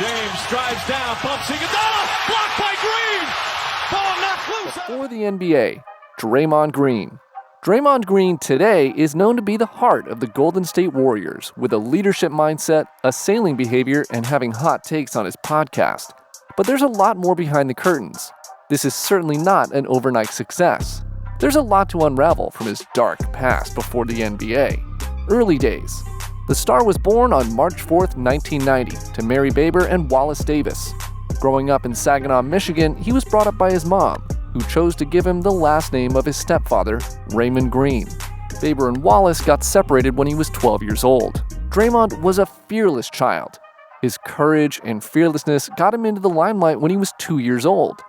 James drives down, bumps it, blocked by Green! Ball knocked loose! For the NBA, Draymond Green. Draymond Green today is known to be the heart of the Golden State Warriors, with a leadership mindset, assailing behavior, and having hot takes on his podcast. But there's a lot more behind the curtains. This is certainly not an overnight success. There's a lot to unravel from his dark past before the NBA. Early days. The star was born on March 4th, 1990, to Mary Baber and Wallace Davis. Growing up in Saginaw, Michigan, he was brought up by his mom, who chose to give him the last name of his stepfather, Raymond Green. Baber and Wallace got separated when he was 12 years old. Draymond was a fearless child. His courage and fearlessness got him into the limelight when he was 2 years old.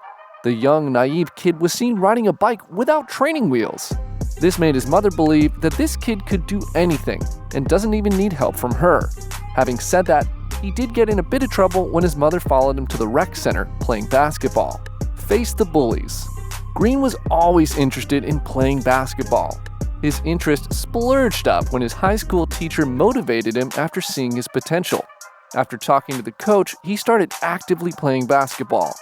The young, naive kid was seen riding a bike without training wheels. This made his mother believe that this kid could do anything and doesn't even need help from her. Having said that, he did get in a bit of trouble when his mother followed him to the rec center playing basketball. Face the bullies. Green was always interested in playing basketball. His interest splurged up when his high school teacher motivated him after seeing his potential. After talking to the coach, he started actively playing basketball.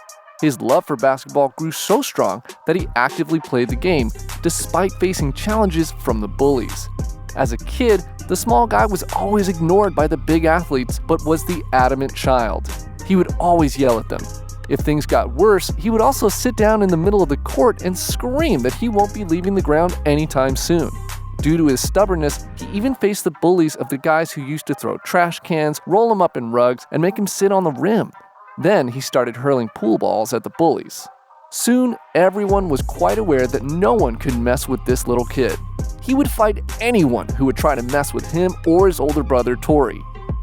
His love for basketball grew so strong that he actively played the game, despite facing challenges from the bullies. As a kid, the small guy was always ignored by the big athletes, but was the adamant child. He would always yell at them. If things got worse, he would also sit down in the middle of the court and scream that he won't be leaving the ground anytime soon. Due to his stubbornness, he even faced the bullies of the guys who used to throw trash cans, roll him up in rugs, and make him sit on the rim. Then he started hurling pool balls at the bullies. Soon, everyone was quite aware that no one could mess with this little kid. He would fight anyone who would try to mess with him or his older brother, Torrey.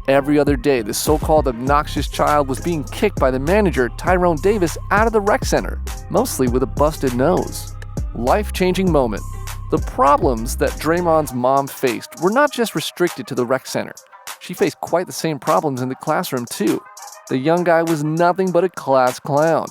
Every other day, this so-called obnoxious child was being kicked by the manager, Tyrone Davis, out of the rec center, mostly with a busted nose. Life-changing moment. The problems that Draymond's mom faced were not just restricted to the rec center. She faced quite the same problems in the classroom, too. The young guy was nothing but a class clown.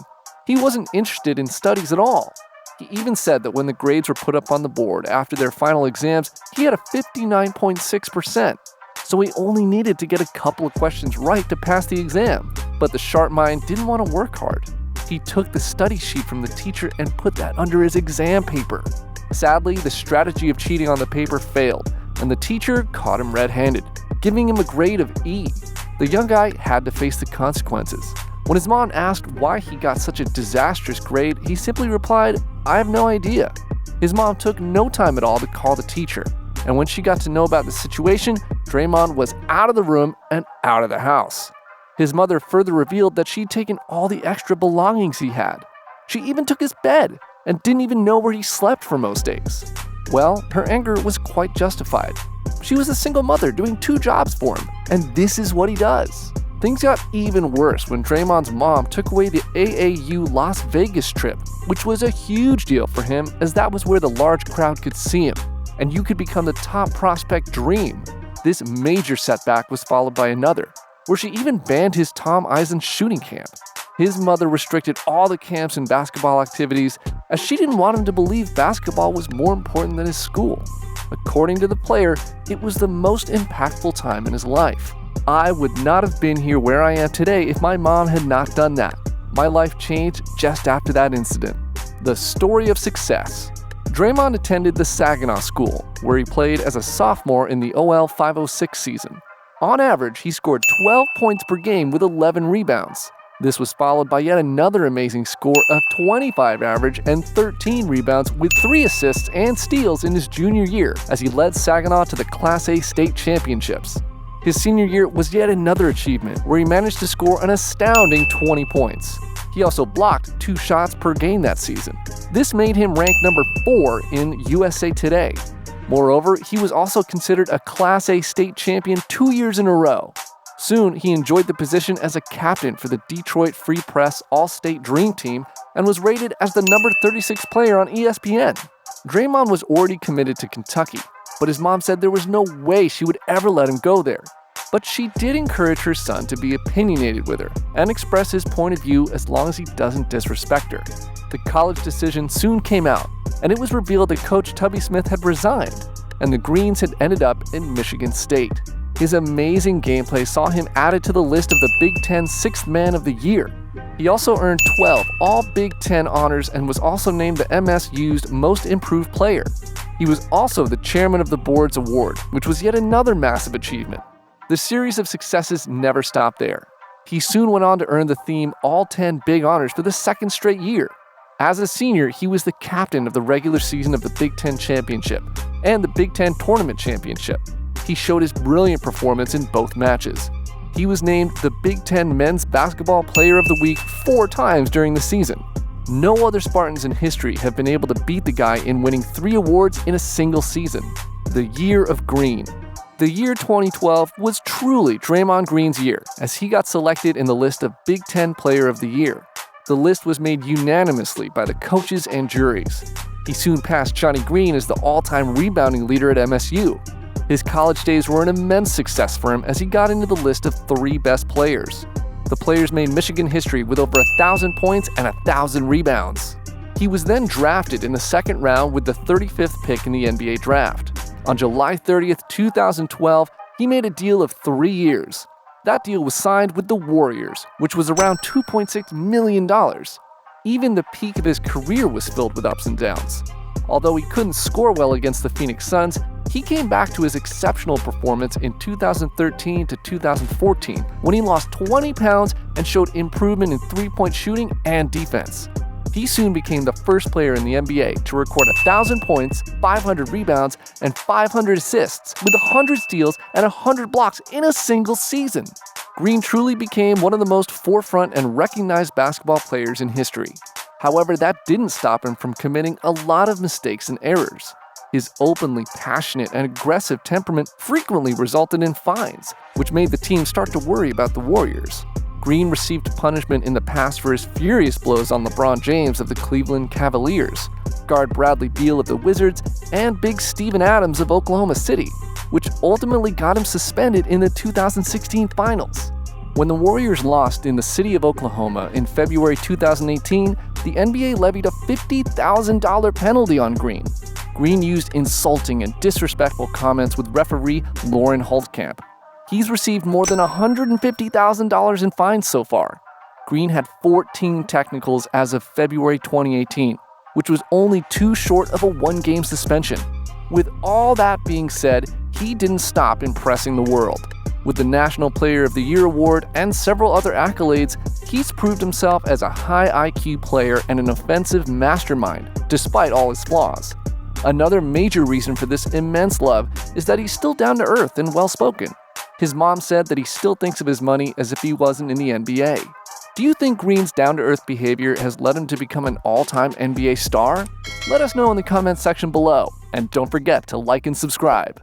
He wasn't interested in studies at all. He even said that when the grades were put up on the board after their final exams, he had a 59.6%. So he only needed to get a couple of questions right to pass the exam. But the sharp mind didn't want to work hard. He took the study sheet from the teacher and put that under his exam paper. Sadly, the strategy of cheating on the paper failed, and the teacher caught him red-handed, giving him a grade of E. The young guy had to face the consequences. When his mom asked why he got such a disastrous grade, he simply replied, "I have no idea." His mom took no time at all to call the teacher, and when she got to know about the situation, Draymond was out of the room and out of the house. His mother further revealed that she'd taken all the extra belongings he had. She even took his bed and didn't even know where he slept for most days. Well, her anger was quite justified. She was a single mother doing 2 jobs for him, and this is what he does. Things got even worse when Draymond's mom took away the AAU Las Vegas trip, which was a huge deal for him as that was where the large crowd could see him, and you could become the top prospect dream. This major setback was followed by another, where she even banned his Tom Eisen shooting camp. His mother restricted all the camps and basketball activities as she didn't want him to believe basketball was more important than his school. According to the player, it was the most impactful time in his life. "I would not have been here where I am today if my mom had not done that. My life changed just after that incident." The story of success. Draymond attended the Saginaw School, where he played as a sophomore in the OL 506 season. On average, he scored 12 points per game with 11 rebounds. This was followed by yet another amazing score of 25 average and 13 rebounds with 3 assists and steals in his junior year as he led Saginaw to the Class A state championships. His senior year was yet another achievement where he managed to score an astounding 20 points. He also blocked 2 shots per game that season. This made him rank number 4 in USA Today. Moreover, he was also considered a Class A state champion 2 years in a row. Soon, he enjoyed the position as a captain for the Detroit Free Press All-State Dream Team and was rated as the number 36 player on ESPN. Draymond was already committed to Kentucky, but his mom said there was no way she would ever let him go there. But she did encourage her son to be opinionated with her and express his point of view as long as he doesn't disrespect her. The college decision soon came out, and it was revealed that Coach Tubby Smith had resigned, and the Greens had ended up in Michigan State. His amazing gameplay saw him added to the list of the Big Ten Sixth Man of the Year. He also earned 12 all Big Ten honors and was also named the MSU's Most Improved Player. He was also the chairman of the board's award, which was yet another massive achievement. The series of successes never stopped there. He soon went on to earn the theme All 10 Big Honors for the second straight year. As a senior, he was the captain of the regular season of the Big Ten Championship and the Big Ten Tournament Championship. He showed his brilliant performance in both matches. He was named the Big Ten Men's Basketball Player of the Week 4 times during the season. No other Spartans in history have been able to beat the guy in winning 3 awards in a single season. The Year of Green. The year 2012 was truly Draymond Green's year, as he got selected in the list of Big Ten Player of the Year. The list was made unanimously by the coaches and juries. He soon passed Johnny Green as the all-time rebounding leader at MSU. His college days were an immense success for him as he got into the list of 3 best players. The players made Michigan history with over 1,000 points and 1,000 rebounds. He was then drafted in the second round with the 35th pick in the NBA draft. On July 30th, 2012, he made a deal of 3 years. That deal was signed with the Warriors, which was around $2.6 million. Even the peak of his career was filled with ups and downs. Although he couldn't score well against the Phoenix Suns, he came back to his exceptional performance in 2013 to 2014 when he lost 20 pounds and showed improvement in three-point shooting and defense. He soon became the first player in the NBA to record 1,000 points, 500 rebounds, and 500 assists, with 100 steals and 100 blocks in a single season. Green truly became one of the most forefront and recognized basketball players in history. However, that didn't stop him from committing a lot of mistakes and errors. His openly passionate and aggressive temperament frequently resulted in fines, which made the team start to worry about the Warriors. Green received punishment in the past for his furious blows on LeBron James of the Cleveland Cavaliers, guard Bradley Beal of the Wizards, and Big Steven Adams of Oklahoma City, which ultimately got him suspended in the 2016 finals. When the Warriors lost in the city of Oklahoma in February 2018, the NBA levied a $50,000 penalty on Green. Green used insulting and disrespectful comments with referee Lauren Holtkamp. He's received more than $150,000 in fines so far. Green had 14 technicals as of February 2018, which was only 2 short of a 1-game suspension. With all that being said, he didn't stop impressing the world. With the National Player of the Year award and several other accolades, he's proved himself as a high IQ player and an offensive mastermind, despite all his flaws. Another major reason for this immense love is that he's still down to earth and well-spoken. His mom said that he still thinks of his money as if he wasn't in the NBA. Do you think Green's down-to-earth behavior has led him to become an all-time NBA star? Let us know in the comments section below, and don't forget to like and subscribe.